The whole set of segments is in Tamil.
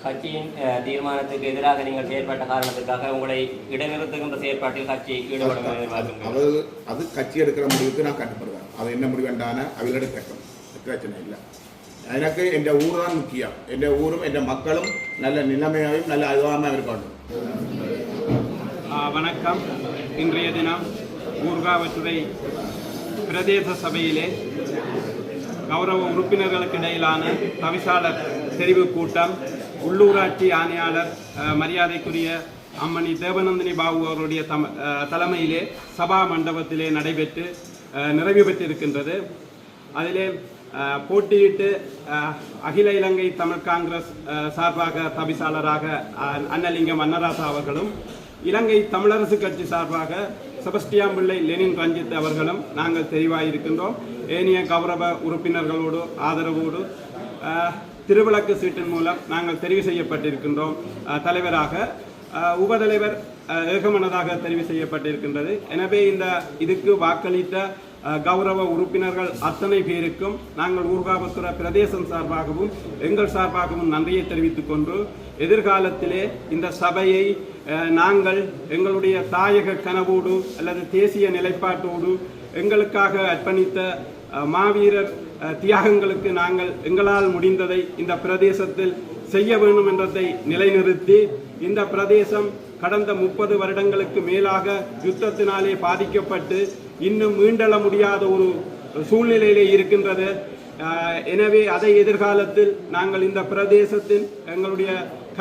கட்சியின் தீர்மானத்துக்கு எதிராக நீங்கள் செயற்பட்ட காரணத்திற்காக உங்களை இடைநிறுத்துகின்ற செயற்பாட்டில் கட்சி ஈடுபடும். அது கட்சி எடுக்கிற முடிவுக்கு நான் கட்டுப்படுவேன். அது என்ன முடிவு வேண்டான அவையில் எடுக்கட்டும், பிரச்சனை இல்லை. எனக்கு என் ஊர் தான் முக்கியம். என் ஊரும் என் மக்களும் நல்ல நிலைமையாகவும் நல்ல அதுவாக இருக்கணும். வணக்கம். இன்றைய தினம் ஊர்காவற்றுறை பிரதேச சபையிலே கௌரவ உறுப்பினர்களுக்கு இடையிலான தவிசாளர் தெரிவு கூட்டம் உள்ளூராட்சி ஆணையாளர் மரியாதைக்குரிய அம்மணி தேவநந்தினி பாபு அவருடைய தலைமையிலே சபா மண்டபத்திலே நடைபெற்று நிறைவு பெற்றிருக்கின்றது. அதிலே போட்டியிட்டு அகில இலங்கை தமிழ் காங்கிரஸ் சார்பாக தவிசாளராக அன்னலிங்கம் அன்னராசா அவர்களும், இலங்கை தமிழரசு கட்சி சார்பாக செபஸ்டியான் பிள்ளை லெனின் ரஞ்சித் அவர்களும் நாங்கள் தெரிவாயிருக்கின்றோம். ஏனைய கௌரவ உறுப்பினர்களோடு ஆதரவோடு திருவிளக்கு சீட்டின் மூலம் நாங்கள் தெரிவு செய்யப்பட்டிருக்கின்றோம். தலைவராக உபதலைவர் ஏகமனதாக தெரிவு செய்யப்பட்டிருக்கின்றது. எனவே இதுக்கு வாக்களித்த கௌரவ உறுப்பினர்கள் அத்தனை பேருக்கும் நாங்கள் ஊர்காவத்துறை பிரதேசம் சார்பாகவும் எங்கள் சார்பாகவும் நன்றியை தெரிவித்துக் கொண்டு, எதிர்காலத்திலே இந்த சபையை நாங்கள் எங்களுடைய தாயக கனவோடு அல்லது தேசிய நிலைப்பாட்டோடு எங்களுக்காக அர்ப்பணித்த மாவீரர் தியாகங்களுக்கு நாங்கள் எங்களால் முடிந்ததை இந்த பிரதேசத்தில் செய்ய வேண்டும் என்றதை நிலைநிறுத்தி, இந்த பிரதேசம் கடந்த 30 வருடங்களுக்கு மேலாக யுத்தத்தினாலே பாதிக்கப்பட்டு இன்னும் மீண்டெழ முடியாத ஒரு சூழ்நிலையிலே இருக்கின்றது. எனவே அதை எதிர்காலத்தில் நாங்கள் இந்த பிரதேசத்தில் எங்களுடைய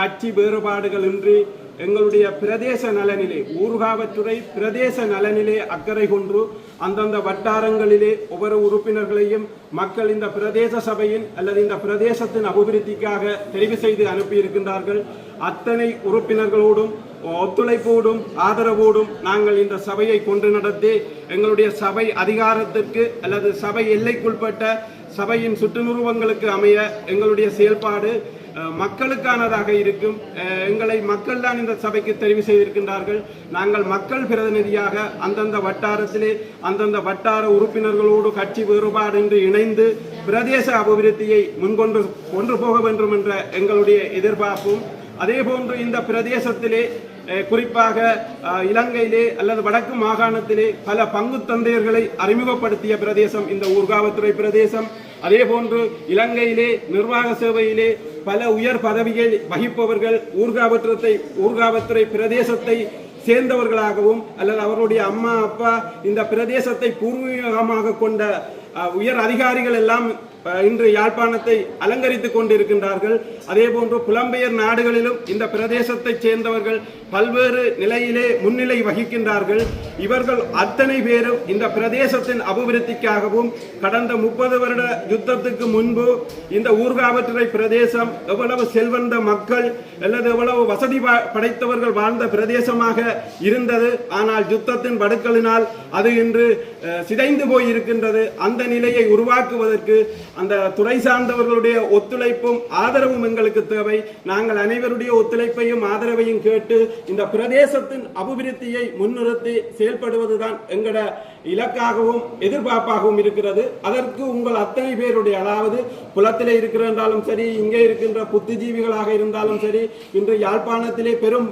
கட்சி வேறுபாடுகள் இன்றி எங்களுடைய பிரதேச நலனிலே, ஊர்காவற்றுறை பிரதேச நலனிலே அக்கறை கொண்டு அந்தந்த வட்டாரங்களிலே ஒவ்வொரு உறுப்பினர்களையும் மக்கள் இந்த பிரதேச சபையின் அல்லது இந்த பிரதேசத்தின் அபிவிருத்திக்காக தெரிவு செய்து அனுப்பியிருக்கின்றார்கள். அத்தனை உறுப்பினர்களோடும் ஒத்துழைப்போடும் ஆதரவோடும் நாங்கள் இந்த சபையை கொண்டு நடத்தி எங்களுடைய சபை அதிகாரத்திற்கு அல்லது சபை எல்லைக்குட்பட்ட சபையின் சுற்றுநிறுவங்களுக்கு அமைய எங்களுடைய செயல்பாடு மக்களுக்கானதாக இருக்கும். எங்களை மக்கள் தான் இந்த சபைக்கு தெரிவு செய்திருக்கின்றார்கள். நாங்கள் மக்கள் பிரதிநிதியாக அந்தந்த வட்டாரத்திலே அந்தந்த வட்டார உறுப்பினர்களோடு கட்சி வேறுபாடின்றி இணைந்து பிரதேச அபிவிருத்தியை கொண்டு போக வேண்டும் என்ற எங்களுடைய எதிர்பார்ப்பும், அதே போன்று இந்த பிரதேசத்திலே குறிப்பாக இலங்கையிலே அல்லது வடக்கு மாகாணத்திலே பல பங்கு தந்தையர்களை அறிமுகப்படுத்திய பிரதேசம் இந்த ஊர்காவத்துறை பிரதேசம். அதே போன்று இலங்கையிலே நிர்வாக சேவையிலே பல உயர் பதவிகள் வகிப்பவர்கள் ஊர்காவத்துறை பிரதேசத்தை சேர்ந்தவர்களாகவும் அல்லது அவருடைய அம்மா அப்பா இந்த பிரதேசத்தை பூர்வீகமாக கொண்ட உயர் அதிகாரிகள் எல்லாம் இன்று யாழ்ப்பாணத்தை அலங்கரித்துக் கொண்டிருக்கின்றார்கள். அதே போன்று புலம்பெயர் நாடுகளிலும் இந்த பிரதேசத்தை சேர்ந்தவர்கள் பல்வேறு நிலையிலே முன்னிலை வகிக்கின்றார்கள். இவர்கள் அத்தனை பேரும் இந்த பிரதேசத்தின் அபிவிருத்திக்காகவும் கடந்த 30 வருட யுத்தத்துக்கு முன்பு இந்த ஊர்காவற்றுறை பிரதேசம் எவ்வளவு செல்வந்த மக்கள் அல்லது எவ்வளவு வசதி படைத்தவர்கள் வாழ்ந்த பிரதேசமாக இருந்தது. ஆனால் யுத்தத்தின் வடுக்களினால் அது இன்று சிதைந்து போய் இருக்கின்றது. அந்த நிலையை உருவாக்குவதற்கு அந்த துறை சார்ந்தவர்களுடைய ஒத்துழைப்பும் ஆதரவும் எங்களுக்கு தேவை. நாங்கள் அனைவருடைய ஒத்துழைப்பையும் ஆதரவையும் கேட்டு இந்த பிரதேசத்தின் அபிவிருத்தியை முன்னிறுத்தி செயல்படுவதுதான் எங்களோட இலக்காகவும் எதிர்பார்ப்பாகவும் இருக்கிறது. அதற்கு உங்கள் அத்தனை பேருடைய, அதாவது புலத்திலே இருக்கிறாலும் சரி, இங்கே இருக்கின்ற புத்திஜீவிகளாக இருந்தாலும் சரி, இன்று யாழ்ப்பாணத்திலே பெரும்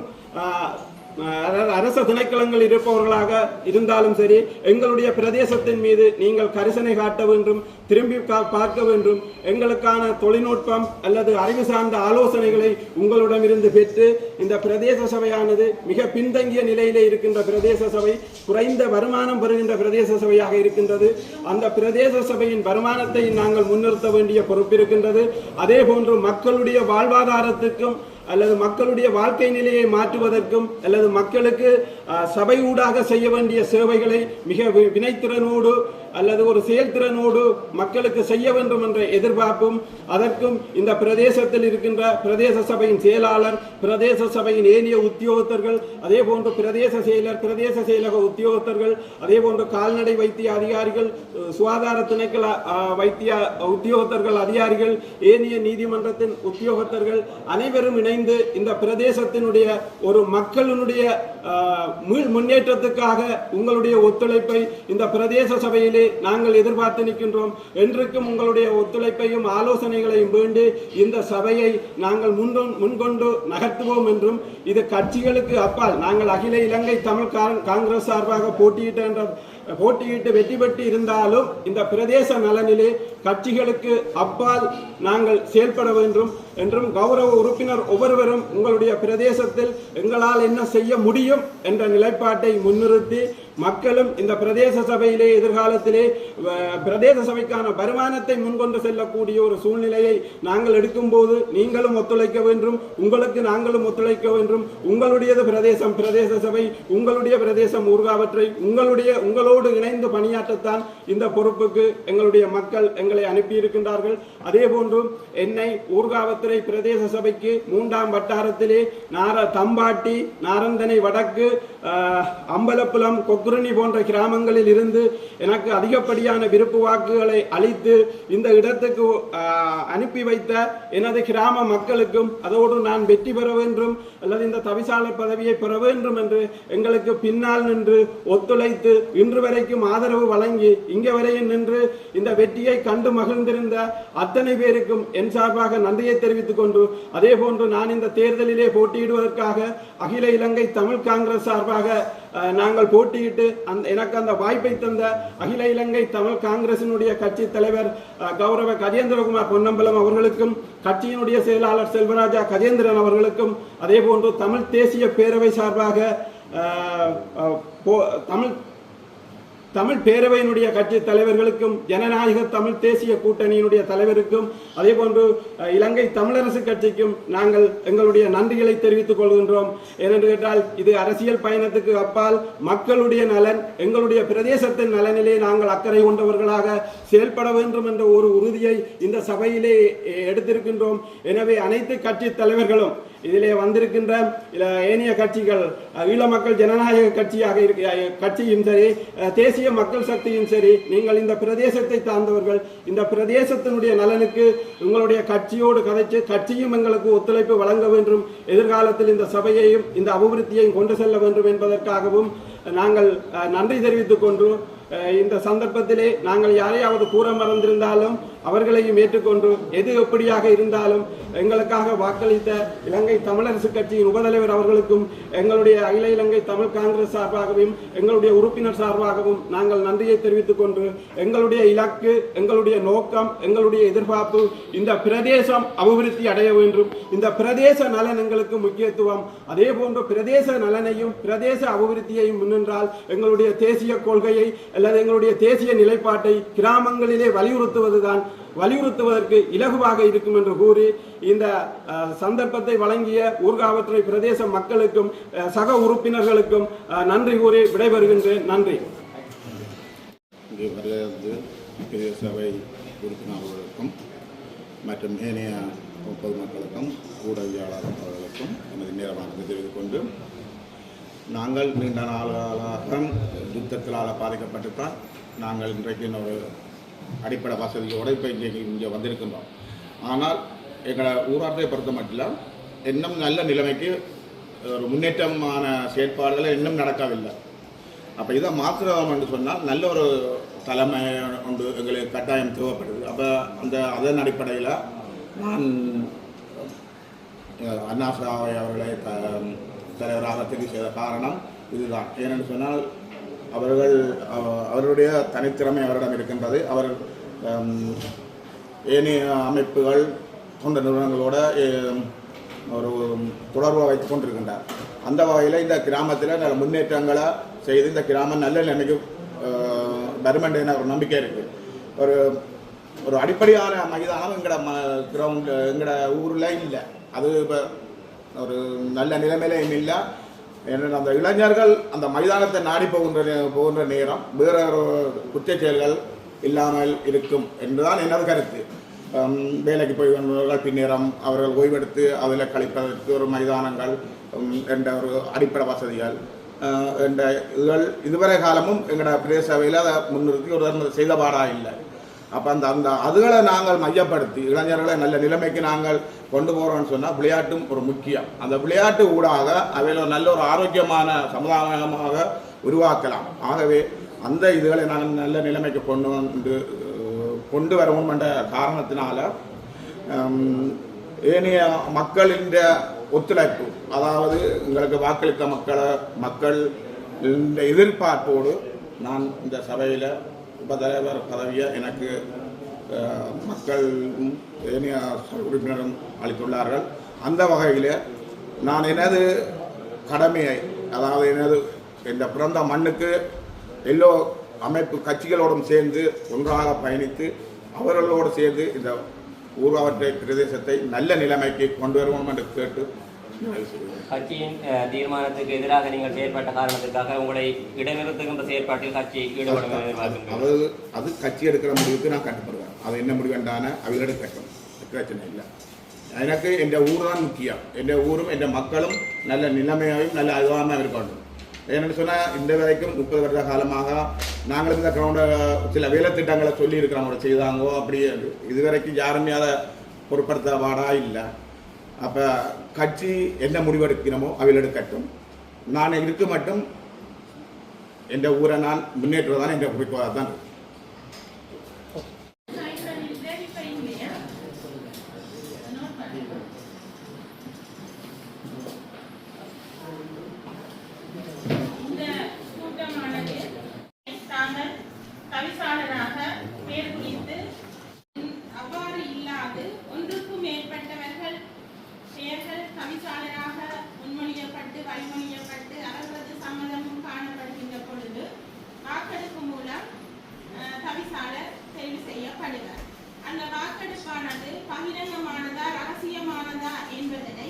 அரச திணைக்களங்கள் இருப்பவர்களாக இருந்தாலும் சரி, எங்களுடைய பிரதேசத்தின் மீது நீங்கள் கரிசனை காட்ட வேண்டும், திரும்பி பார்க்க வேண்டும். எங்களுக்கான தொழில்நுட்பம் அல்லது அறிவு சார்ந்த ஆலோசனைகளை உங்களிடமிருந்து பெற்று இந்த பிரதேச சபையானது மிக பின்தங்கிய நிலையிலே இருக்கின்ற பிரதேச சபை, குறைந்த வருமானம் பெறுகின்ற பிரதேச சபையாக இருக்கின்றது. அந்த பிரதேச சபையின் வருமானத்தை நாங்கள் முன்னிறுத்த வேண்டிய பொறுப்பு இருக்கின்றது. அதே போன்று மக்களுடைய வாழ்வாதாரத்துக்கும் அல்லது மக்களுடைய வாழ்க்கை நிலையை மாற்றுவதற்கும் அல்லது மக்களுக்கு சபை ஊடாக செய்ய வேண்டிய சேவைகளை மிக வினைத்திறனோடு அல்லது ஒரு செயல்திறனோடு மக்களுக்கு செய்ய வேண்டும் என்ற எதிர்பார்ப்பும், அதற்கும் இந்த பிரதேசத்தில் இருக்கின்ற பிரதேச சபையின் செயலாளர், பிரதேச சபையின் ஏனைய உத்தியோகத்தர்கள், அதே போன்று பிரதேச செயலர், பிரதேச செயலக உத்தியோகத்தர்கள், அதே போன்று கால்நடை வைத்திய அதிகாரிகள், சுகாதார திணைக்கள வைத்திய உத்தியோகத்தர்கள் அதிகாரிகள், ஏனைய நீதிமன்றத்தின் உத்தியோகத்தர்கள் அனைவரும் இணைந்து இந்த பிரதேசத்தினுடைய ஒரு மக்களினுடைய முன்னேற்றத்துக்காக உங்களுடைய ஒத்துழைப்பை இந்த பிரதேச சபையிலே நாங்கள் எதிர்பார்த்து நிற்கின்றோம். என்றைக்கும் உங்களுடைய ஒத்துழைப்பையும் ஆலோசனைகளையும் வேண்டி இந்த சபையை நாங்கள் முன்கொண்டு நகர்த்துவோம் என்றும், இது கட்சிகளுக்கு அப்பால் நாங்கள் அகில இலங்கை தமிழ் காங்கிரஸ் சார்பாக போட்டியிட்டு வெற்றி பெற்று இருந்தாலும் இந்த பிரதேச நலனிலே கட்சிகளுக்கு அப்பால் நாங்கள் செயல்பட வேண்டும் என்றும், கௌரவ உறுப்பினர் ஒவ்வொருவரும் உங்களுடைய பிரதேசத்தில் எங்களால் என்ன செய்ய முடியும் என்ற நிலைப்பாட்டை முன்னிறுத்தி மக்களும் இந்த பிரதேச சபையிலே எதிர்காலத்திலே பிரதேச சபைக்கான வருமானத்தை முன்கொண்டு செல்லக்கூடிய ஒரு சூழ்நிலையை நாங்கள் எடுக்கும்போது நீங்களும் ஒத்துழைக்க வேண்டும், உங்களுக்கு நாங்களும் ஒத்துழைக்க வேண்டும். உங்களுடையது பிரதேசம் பிரதேச சபை, உங்களுடைய பிரதேசம் ஊர்காவற்றை, உங்களோடு இணைந்து பணியாற்றத்தான் இந்த பொறுப்புக்கு எங்களுடைய மக்கள் எங்களை அனுப்பியிருக்கின்றார்கள். அதே போன்று என்னை ஊர்காவத்துறை பிரதேச சபைக்கு 3ஆம் வட்டாரத்திலே தம்பாட்டி, நாரந்தனை வடக்கு, அம்பலப்புலம், கொக்குரணி போன்ற கிராமங்களில் இருந்து எனக்கு அதிகப்படியான விருப்பு வாக்குகளை அளித்து இந்த இடத்துக்கு அனுப்பி வைத்த எனது கிராம மக்களுக்கும், அதோடு நான் வெற்றி பெற வேண்டும் அல்லது இந்த தவிசாளர் பதவியை பெற வேண்டும் என்று எங்களுக்கு பின்னால் நின்று ஒத்துழைத்து இன்று வரைக்கும் ஆதரவு வழங்கி இங்கே வரையும் நின்று இந்த வெற்றியை கண்டு மகிழ்ந்திருந்த அத்தனை பேருக்கும் என் சார்பாக நன்றியை தெரிவித்துக் கொண்டு, அதே போன்று நான் இந்த தேர்தலிலே போட்டியிடுவதற்காக அகில இலங்கை தமிழ் காங்கிரஸ் சார்பாக நாங்கள் போட்டியிட்டு எனக்கு அந்த வாய்ப்பை தந்த அகில இலங்கை தமிழ் காங்கிரசினுடைய கட்சி தலைவர் கௌரவ கஜேந்திரகுமார் பொன்னம்பலம் அவர்களுக்கும், கட்சியினுடைய செயலாளர் செல்வராஜா கஜேந்திரன் அவர்களுக்கும், அதே போன்று தமிழ் தேசிய பேரவை சார்பாக தமிழ் பேரவையினுடைய கட்சி தலைவர்களுக்கும், ஜனநாயக தமிழ் தேசிய கூட்டணியினுடைய தலைவருக்கும், அதே போன்று இலங்கை தமிழரசு கட்சிக்கும் நாங்கள் எங்களுடைய நன்றிகளை தெரிவித்துக் கொள்கின்றோம். ஏனென்று கேட்டால் இது அரசியல் பயணத்துக்கு அப்பால் மக்களுடைய நலன், எங்களுடைய பிரதேசத்தின் நலனிலே நாங்கள் அக்கறை கொண்டவர்களாக செயல்பட வேண்டும் என்ற ஒரு உறுதியை இந்த சபையிலே எடுத்திருக்கின்றோம். எனவே அனைத்து கட்சி தலைவர்களும் இதிலே வந்திருக்கின்ற ஏனைய கட்சிகள், ஈழ மக்கள் ஜனநாயக கட்சியும் சரி, தேசிய மக்கள் சக்தியும் சரி, நீங்கள் இந்த பிரதேசத்தை சார்ந்தவர்கள், இந்த பிரதேசத்தினுடைய நலனுக்கு உங்களுடைய கட்சியோடு கதைச்சு கட்சியும் எங்களுக்கு ஒத்துழைப்பு வழங்க வேண்டும், எதிர்காலத்தில் இந்த சபையையும் இந்த அபிவிருத்தியையும் கொண்டு செல்ல வேண்டும் என்பதற்காகவும் நாங்கள் நன்றி தெரிவித்துக் கொண்டு, இந்த சந்தர்ப்பத்திலே நாங்கள் யாரையாவது கூற மறந்திருந்தாலும் அவர்களையும் ஏற்றுக்கொண்டு, எது எப்படியாக இருந்தாலும் எங்களுக்காக வாக்களித்த இலங்கை தமிழரசு கட்சியின் உபதலைவர் அவர்களுக்கும் எங்களுடைய அகில இலங்கை தமிழ் காங்கிரஸ் சார்பாகவும் எங்களுடைய உறுப்பினர் சார்பாகவும் நாங்கள் நன்றியை தெரிவித்துக் கொண்டு, எங்களுடைய இலக்கு, எங்களுடைய நோக்கம், எங்களுடைய எதிர்பார்ப்பு இந்த பிரதேசம் அபிவிருத்தி அடைய வேண்டும். இந்த பிரதேச நலன் எங்களுக்கு முக்கியத்துவம். அதே போன்று பிரதேச நலனையும் பிரதேச அபிவிருத்தியையும் முன்னின்றால் எங்களுடைய தேசிய கொள்கையை அல்லது எங்களுடைய தேசிய நிலைப்பாட்டை கிராமங்களிலே வலியுறுத்துவதற்கு இலகுவாக இருக்கும் என்று கூறி இந்த சந்தர்ப்பத்தை வழங்கிய ஊர்காவற்றை பிரதேச மக்களுக்கும் சக உறுப்பினர்களுக்கும் நன்றி கூறி விடைபெறுகின்றேன். நன்றி. பிரதேச சபை உறுப்பினர்களுக்கும் மற்றும் ஏனைய பொதுமக்களுக்கும் ஊடகவியலாளர்களுக்கும் எனது நேரமாக தெரிவித்துக் கொண்டு, நாங்கள் நீண்ட நாளாக யுத்தத்தினால் பாதிக்கப்பட்டுத்தான் நாங்கள் இன்றைக்கு ஒரு அடிப்படை வசதியோடு இப்போ இங்கே வந்திருக்கின்றோம். ஆனால் எங்களை ஊராட்சியை பொறுத்த மட்டும் இன்னும் நல்ல நிலைமைக்கு ஒரு முன்னேற்றமான செயற்பாடுகளை இன்னும் நடக்கவில்லை. அப்போ இதை மாற்றுறோம் என்று சொன்னால் நல்ல ஒரு தலைமை ஒன்று எங்களுக்கு கட்டாயம் தேவைப்படுது. அப்போ அதன் அடிப்படையில் நான் அண்ணா சாவை அவர்களை தலைவராக தெரிவு செய்த காரணம் இதுதான். ஏனென்று சொன்னால் அவருடைய தனித்திறமை அவரிடம் இருக்கின்றது. அவர் ஏனைய அமைப்புகள் கொண்ட நிறுவனங்களோட ஒரு தொடர்பை வைத்து கொண்டிருக்கின்றார். அந்த வகையில் இந்த கிராமத்தில் நல்ல முன்னேற்றங்களை செய்து இந்த கிராமம் நல்ல நிலைமைக்கு வருமென்ற ஒரு நம்பிக்கை இருக்குது. ஒரு அடிப்படையான மைதானம் எங்களோட ஊரில் இல்லை. அது இப்போ ஒரு நல்ல நிலைமையிலும் இல்லை. ஏன்னா அந்த இளைஞர்கள் அந்த மைதானத்தை நாடி போகின்ற நேரம் வேற ஒரு குற்றச் செயல்கள் இல்லாமல் இருக்கும் என்றுதான் எனது கருத்து. வேலைக்கு போய் வந்தவர்கள் பின்னேறம் அவர்கள் ஓய்வெடுத்து அதில் கழிப்பதற்கு ஒரு மைதானங்கள் என்ற ஒரு அடிப்படை வசதிகள் என்ற இதுவரை காலமும் எங்களோட பிரதேச சபையில் அதை முன்னிறுத்தி ஒரு செய்தபாடாக இல்லை. அப்போ அதுகளை நாங்கள் மையப்படுத்தி இளைஞர்களை நல்ல நிலைமைக்கு நாங்கள் கொண்டு போகிறோம்னு சொன்னால் விளையாட்டும் ஒரு முக்கியம். அந்த விளையாட்டு ஊடாக அவையில் நல்ல ஒரு ஆரோக்கியமான சமுதாயமாக உருவாக்கலாம். ஆகவே அந்த இதுகளை நாங்கள் நல்ல நிலைமைக்கு கொண்டு வரவும் என்ற காரணத்தினால ஏனைய மக்களின் ஒத்துழைப்பு, அதாவது எங்களுக்கு வாக்களித்த மக்கள் இந்த எதிர்பார்ப்போடு நான் இந்த சபையில் உபதலைவர் பதவியை எனக்கு மக்கள் ஏனைய உறுப்பினரும் அளித்துள்ளார்கள். அந்த வகையில் நான் எனது கடமையை, அதாவது இந்த பிறந்த மண்ணுக்கு எல்லோ அமைப்பு கட்சிகளோடும் சேர்ந்து ஒன்றாக பயணித்து அவர்களோடு சேர்ந்து இந்த ஊர்காவற்றை பிரதேசத்தை நல்ல நிலைமைக்கு கொண்டு வருவோம் என்று கேட்டு கட்சியின் தீர்மானத்துக்கு எதிராக நீங்கள் செயற்பட்ட காரணத்திற்காக உங்களை இடைநிறுத்துகின்ற செயற்பாட்டில் கட்சி ஈடுபடும். அது கட்சி எடுக்கிற முடிவுக்கு நான் கட்டுப்படுவேன். அது என்ன முடிவு என்றான அவைகள் எடுக்கட்டும், பிரச்சனை இல்லை. எனக்கு என் ஊர் தான் முக்கியம். என் ஊரும் என் மக்களும் நல்ல நிலைமையாகவும் நல்ல அதுவாக இருக்கணும். ஏன்னு சொன்னால் இந்த வரைக்கும் 30 வருட காலமாக நாங்களும் இந்த கிரௌண்டை சில வேலை திட்டங்களை சொல்லி இருக்கிறவங்க செய்தாங்கோ, அப்படியே இதுவரைக்கும் யாருமே அதை பொருட்படுத்த வாடா இல்லை. அப்போ கட்சி என்ன முடிவெடுக்கிறோமோ அவையில் எடுக்கட்டும். நான் இருக்க மட்டும் என் ஊரை நான் முன்னேற்றுவதான் என்ற குறிக்கோளாக தான். தவிசாளராக பேர் குறித்து அவ்வாறு இல்லாது ஒன்றுக்கும் மேற்பட்டவர்கள் பெயர்கள் தவிசாளராக முன்மொழியப்பட்டு வழிமொழியப்பட்டு அவர்களது சம்மதமும் காணப்படுகின்ற பொழுது வாக்கெடுப்பு மூலம் தவிசாளர் தெரிவு செய்யப்படுவார். அந்த வாக்கெடுப்பானது பகிரங்கமானதா ரகசியமானதா என்பதனை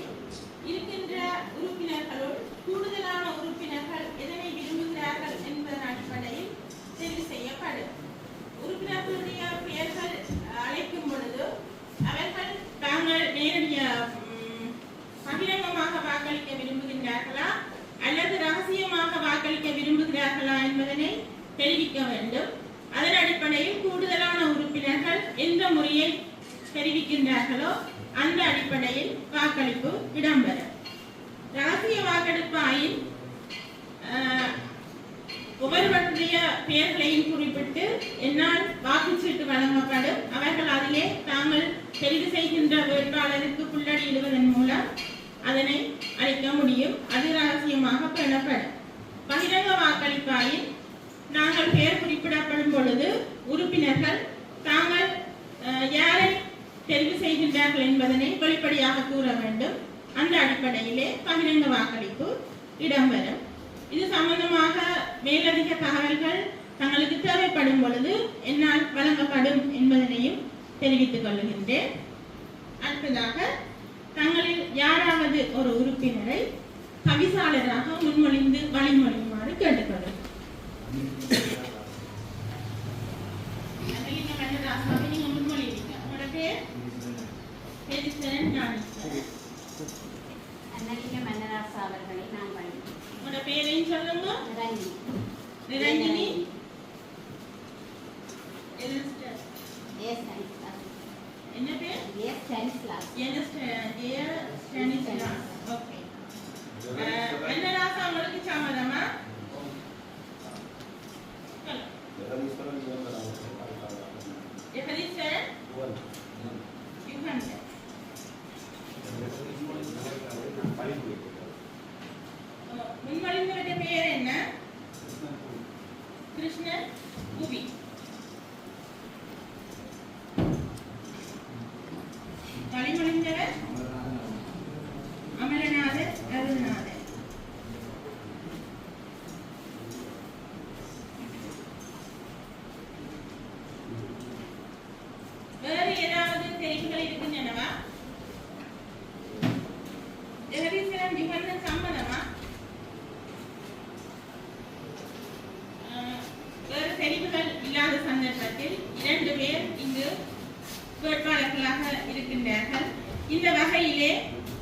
இருக்கின்ற உறுப்பினர்களுள் கூடுதலான உறுப்பினர்கள் எதனை விரும்புகிறார்கள் என்பதன் அடிப்படையில் தெரிவு செய்யப்படும். உறுப்பினர்களுடைய பெயர்கள் அழைக்கும் பொழுது அவர்கள் தாங்கள் பகிரங்கமாக வாக்களிக்க விரும்புகின்றார்களா அல்லது ரகசியமாக வாக்களிக்க விரும்புகிறார்களா என்பதனை தெரிவிக்க வேண்டும். அதன் அடிப்படையில் கூடுதலான உறுப்பினர்கள் எந்த முறையை தெரிவிக்கின்றார்களோ அந்த அடிப்படையில் வாக்களிப்பு இடம்பெறும். ரகசிய வாக்கெடுப்பு ஆயின் ஒவ்வொருவருடைய பெயர்களையும் குறிப்பிட்டு என்னால் வாக்குச்சீட்டு வழங்கப்படும். அவர்கள் அதிலே தாங்கள் தெரிவு செய்கின்ற வேட்பாளருக்கு புள்ளடியிடுவதன் மூலம் அதனை அளிக்க முடியும். அது ரகசியமாக பெறப்படும். பகிரங்க வாக்களிப்பாயின் நாங்கள் பெயர் குறிப்பிடப்படும் பொழுது உறுப்பினர்கள் தாங்கள் யாரை தெரிவு செய்கின்றார்கள் என்பதனை வெளிப்படையாக கூற வேண்டும். அந்த அடிப்படையிலே பகிரங்க வாக்களிப்பு இடம்பெறும். இது சம்பந்தமாக மேலதிக தகவல்கள் தங்களுக்கு தேவைப்படும் பொழுது என்னால் வழங்கப்படும் என்பதனையும் தெரிவித்துக் கொள்கின்றேன். அடுத்ததாக தங்களில் யாராவது ஒரு உறுப்பினரை தவிசாளராக முன்மொழிந்து வழிமொழியுமாறு கேட்டுக்கொள்கிறேன். பேரையும் சொல்லுங்க. நிரஞ்சினி. என்ன பேர்? உங்களுக்கு சம்மதமா? முன்மொழிந்தவருடைய பெயர் என்ன? கிருஷ்ணன் புவி. வழிமொழிந்தவர் அமரநாதர் அருள்நாதர். வேறு ஏதாவது தெரிவுகள் இருக்கின்றனவா? ஜெகதீஸ்வரன் நிபந்தன் சம்மதமா? வேறு தெரிவுகள் இல்லாத சந்தர்ப்பத்தில் 2 பேர் இங்கு வேட்பாளர்களாக இருக்கின்றார்கள். இந்த வகையிலே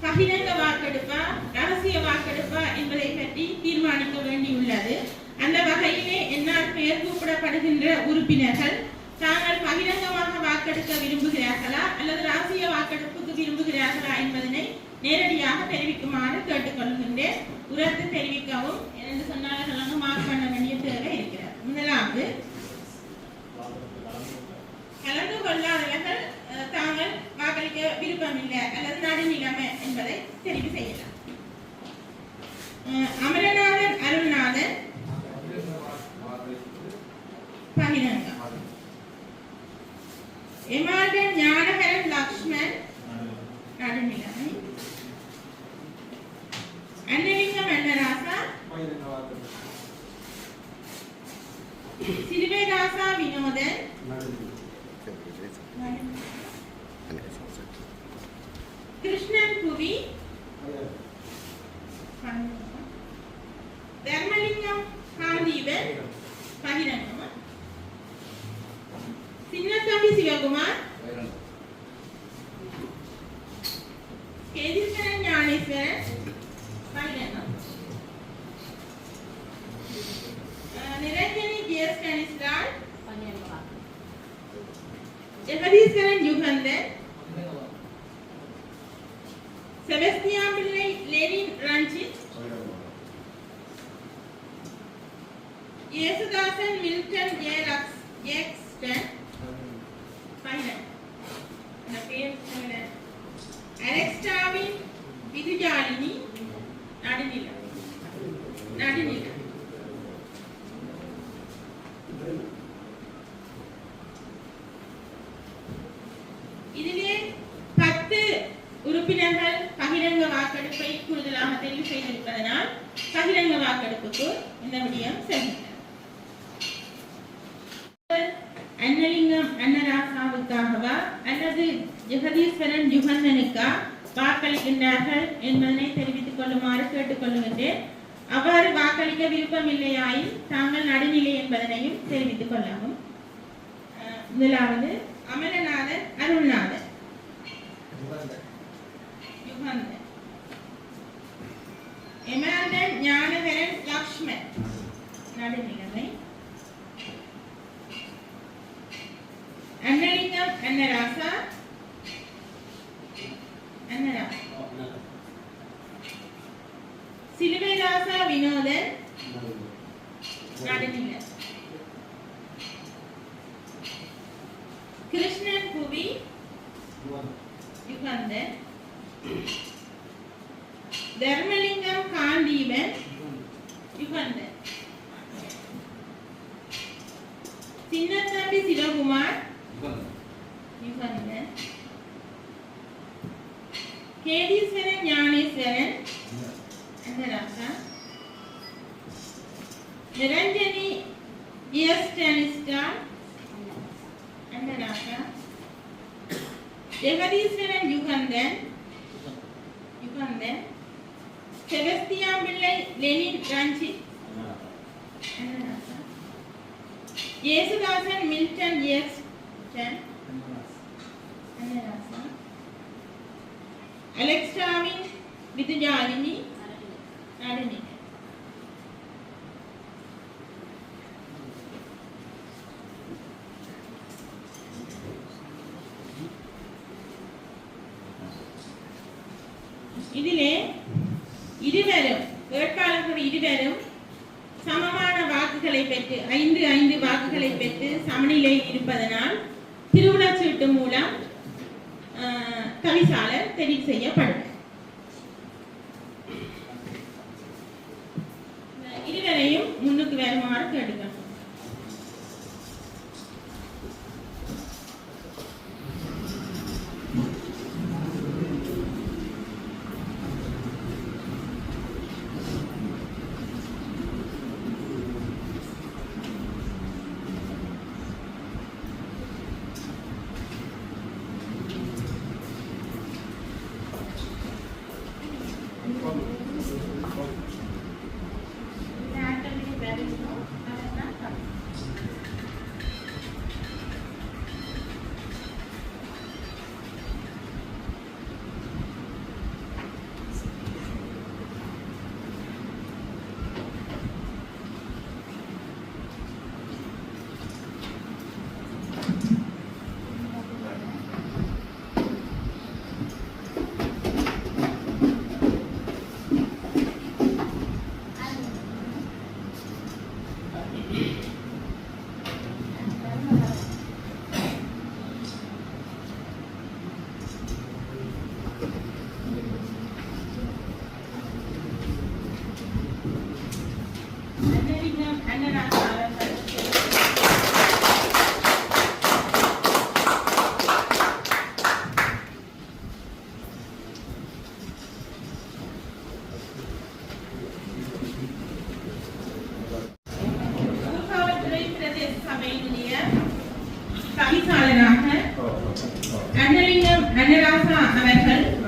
பகிரங்க வாக்கெடுப்பா ரகசிய வாக்கெடுப்பா என்பதை பற்றி தீர்மானிக்க வேண்டியுள்ளது. அந்த வகையிலே என்னால் பெயர் கூப்பிடப்படுகின்ற உறுப்பினர்கள் தாங்கள் பகிரங்கமாக வாக்கெடுக்க விரும்புகிறார்களா அல்லது ரகசிய வாக்கெடுப்புக்கு விரும்புகிறார்களா என்பதனை நேரடியாக தெரிவிக்குமாறு கேட்டுக்கொள்கின்றேன். உரத்து தெரிவிக்கவும் என்று சொன்னார்கள் மார்க் பண்ண வேண்டிய தேவை இருக்கிறார். முதலாவது கலந்து கொள்ளாதவர்கள் தாங்கள் வாக்களிக்க விருப்பமில்லை அல்லது நடுநிலைமை என்பதை தெரிவு செய்யலாம். அமரநாதன் அருள்நாதன் பகிரங்கம். எமால்டன் ஞானகரன் லக்ஷ்மன் நடுநிலைமை. அன்னலிங்கம் அன்னராசா சிறுவேதாசா வினோதன் கிருஷ்ணன் புவி தர்மலிங்கம் காந்தீபன் பகிரங்கம். சின்னத்தம்பி சிவகுமார் கேதீஸ்வரன் ஞானேஸ்வரன் பகிரங்கம். நிரஞ்சனி ஜெயஸ்கனிஸ்ரால் ஜெகதீஸ்வரன் யுகந்தன் செபஸ்தியான் பிள்ளை லெனின் ரஞ்சித் இயேசுதாசன் மில்டன் ஜெக்ஸ்டன் அலெக்ஸ்டாவின் விதுஜாலினி நடுநிலை. இதிலே 10 உறுப்பினர்கள் பகிரங்க வாக்கெடுப்பை கூடுதலாக தெரிவு செய்திருப்பதனால் பகிரங்க வாக்கெடுப்புக்கு இந்த விடயம் செல்கின்றன. அன்னலிங்கம் அன்னராசாவுக்காகவா அல்லது ஜெகதீஸ்வரன் யுகந்தனுக்கா வாக்களிக்கின்றார்கள் என்பதனை தெரிவித்துக் கொள்ளுமாறு கேட்டுக்கொள்கின்றேன். அவ்வாறு வாக்களிக்க விருப்பமில்லையாயின் தாங்கள் நடுநிலை என்பதனையும் தெரிவித்துக் கொள்ளவும். முதலாவது அமரநாதன் அருள்நாதன் யுகந்தன். எமால்டன் ஞானகரன் லக்ஷ்மன் நடுநிலைமை. அன்னலிங்கம் அன்னராசா சிலுவைதாசா வினோதன் நடுநிலை. கிருஷ்ணன் புவி யுகந்தன். தர்மலிங்கம் காந்தீபன் யுகந்தன். சின்னத்தம்பி சிவகுமார் யுகந்தன். கேதீஸ்வரன் ஞானேஸ்வரன் அன்னராசா. நிரஞ்சனி ஜெயஸ்கனிஸ்ரால் அன்னராசா. ஜெகதீஸ்வரன் யுகந்தன் செபஸ்தியான் பிள்ளை லெனின் ரஞ்சித் அன்னராசா. இயேசுதாசன் மில்டன் ஜெக்ஸ்டன் அன்னராசா. அலெக்ஸ்டாவின் விதுஜாலினி நடுநிலை. இதிலே வேட்பாளர்கள் இருவரும் சமமான வாக்குகளை பெற்று 5 வாக்குகளை பெற்று சமநிலையில் இருப்பதனால் திருவுளச்சீட்டு மூலம் தவிசாளர் தெரிவு செய்யப்படுவார். இருவரையும் முன்னுக்கு வருமாறு கேட்டுக்கணும்.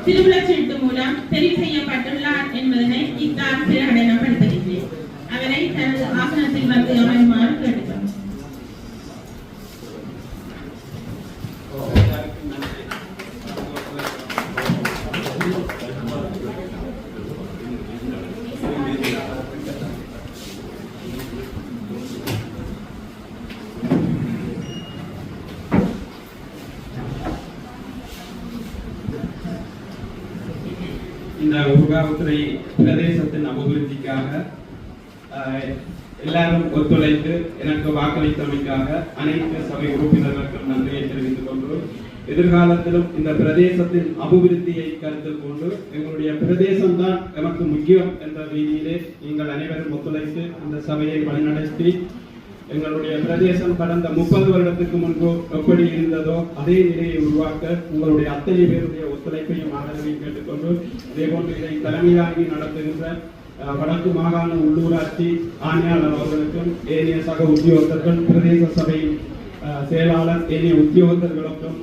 திருவிழச்சீட்டு மூலம் தெரிவு செய்யப்பட்டுள்ளார் என்பதனை இத்தார் பிரகடனப்படுத்துகின்றேன். அவரை தனது ஆசனத்தில் வந்து அமருமாறு கேட்டுக்கொள்கிறேன். இந்த ஊர்காவத்துறை பிரதேசத்தின் அபிவிருத்திக்காக எல்லாரும் ஒத்துழைத்து எனக்கு வாக்களித்தமைக்காக அனைத்து சபை உறுப்பினர்களுக்கும் நன்றியை தெரிவித்துக் கொண்டு எதிர்காலத்திலும் இந்த பிரதேசத்தின் அபிவிருத்தியை கருத்தில் கொண்டு எங்களுடைய பிரதேசம்தான் எமக்கு முக்கியம் என்ற ரீதியிலே நீங்கள் அனைவரும் ஒத்துழைத்து இந்த சபையை வழிநடத்தி எங்களுடைய பிரதேசம் கடந்த 30 வருடத்துக்கு முன்பு எப்படி இருந்ததோ அதே நிலையை உருவாக்க உங்களுடைய அத்தனை பேருடைய ஒத்துழைப்பையும் ஆதரவையும் கேட்டுக்கொண்டு இதேபோன்று இதை தலைமையாகி நடத்துகின்ற வடக்கு மாகாண உள்ளூராட்சி ஆணையாளர் அவர்களுக்கும் ஏனைய சக உத்தியோகத்தர்கள் பிரதேச சபையின் செயலாளர் ஏனைய உத்தியோகத்தர்களுக்கும்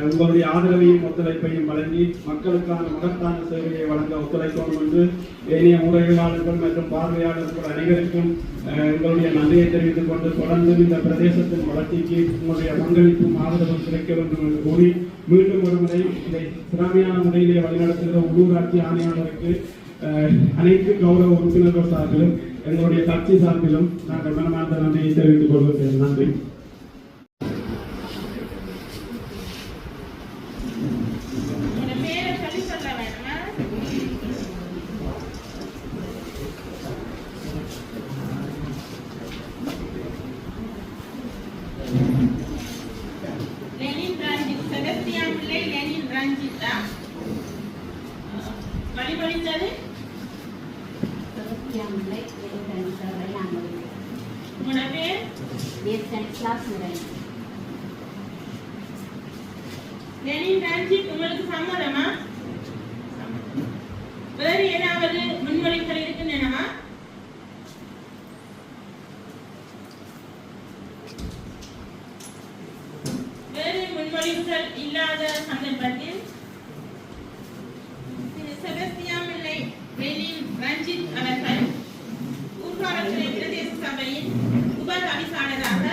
உங்களுடைய ஆதரவையும் ஒத்துழைப்பையும் வழங்கி மக்களுக்கான மகத்தான சேவையை வழங்க ஒத்துழைப்போம் என்று ஏனைய ஊடகவியலாளர்கள் மற்றும் பார்வையாளர்கள் அனைவருக்கும் உங்களுடைய நன்றியை தெரிவித்துக் கொண்டு தொடர்ந்து இந்த பிரதேசத்தின் வளர்ச்சிக்கு உங்களுடைய பங்களிப்பும் ஆதரவும் கிடைக்க வேண்டும் என்று கூறி மீண்டும் ஒருமுறை இதை திறமையான முறையிலே வழிநடத்துகிற உள்ளூராட்சி ஆணையாளருக்கு அனைத்து கௌரவ உறுப்பினர்கள் சார்பிலும் எங்களுடைய கட்சி சார்பிலும் நாங்கள் மனமார்ந்த நன்றியை தெரிவித்துக் கொள்கிறேன். நன்றி. உங்களுக்கு சம்மதமா? வேறு ஏதாவது முன்மொழிகள் இருக்குன்னா வேறு முன்மொழிவுகள் இல்லாத சந்தர்ப்பத்தில் திரு செபஸ்தியான் பிள்ளை லெனின் ரஞ்சித் அவர்கள் ஊர்காவல்துறை பிரதேச சபையின் உப தவிசாளராக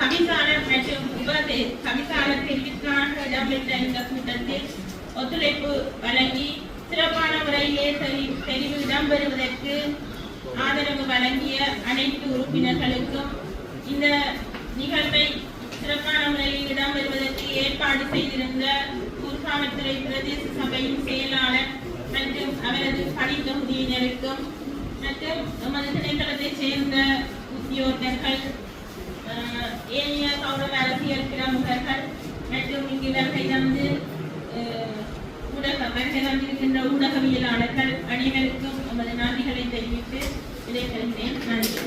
தவிசாளர் மற்றும் உப தவிசாளர் தெரிவிற்கான இடம்பெற்ற இந்த கூட்டத்தில் ஒத்துழைப்பு வழங்கி சிறப்பான முறையிலே தெரிவு இடம்பெறுவதற்கு ஆதரவு வழங்கிய அனைத்து உறுப்பினர்களுக்கும் இந்த நிகழ்வை சிறப்பான முறையில் இடம்பெறுவதற்கு ஏற்பாடு செய்திருந்த ஊர்காவல்துறை பிரதேச சபையின் செயலாளர் மற்றும் அவரது பணி தொகுதியினருக்கும் மற்றும் நமது திணைக்களத்தைச் சேர்ந்த உத்தியோகர்கள் ஏனைய கௌரவ அரசியல் பிரமுகர்கள் மற்றும் இங்கு வருகை தந்து இருக்கின்ற ஊடகவியலாளர்கள் அனைவருக்கும் நமது நன்றிகளை தெரிவித்து விடைபெறுகிறேன். நன்றி.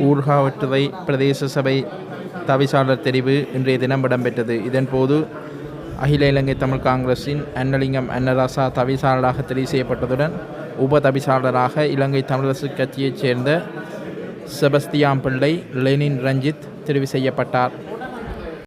ஊர்காவற்றுறை பிரதேச சபை தவிசாளர் தெரிவு இன்றைய தினம் இடம்பெற்றது. இதன்போது அகில இலங்கை தமிழ் காங்கிரஸின் அன்னலிங்கம் அன்னராசா தவிசாளராக தெரிவு செய்யப்பட்டதுடன் உப தவிசாளராக இலங்கை தமிழரசு கட்சியைச் சேர்ந்த செபஸ்தியான் பிள்ளை லெனின் ரஞ்சித் தெரிவு செய்யப்பட்டார்.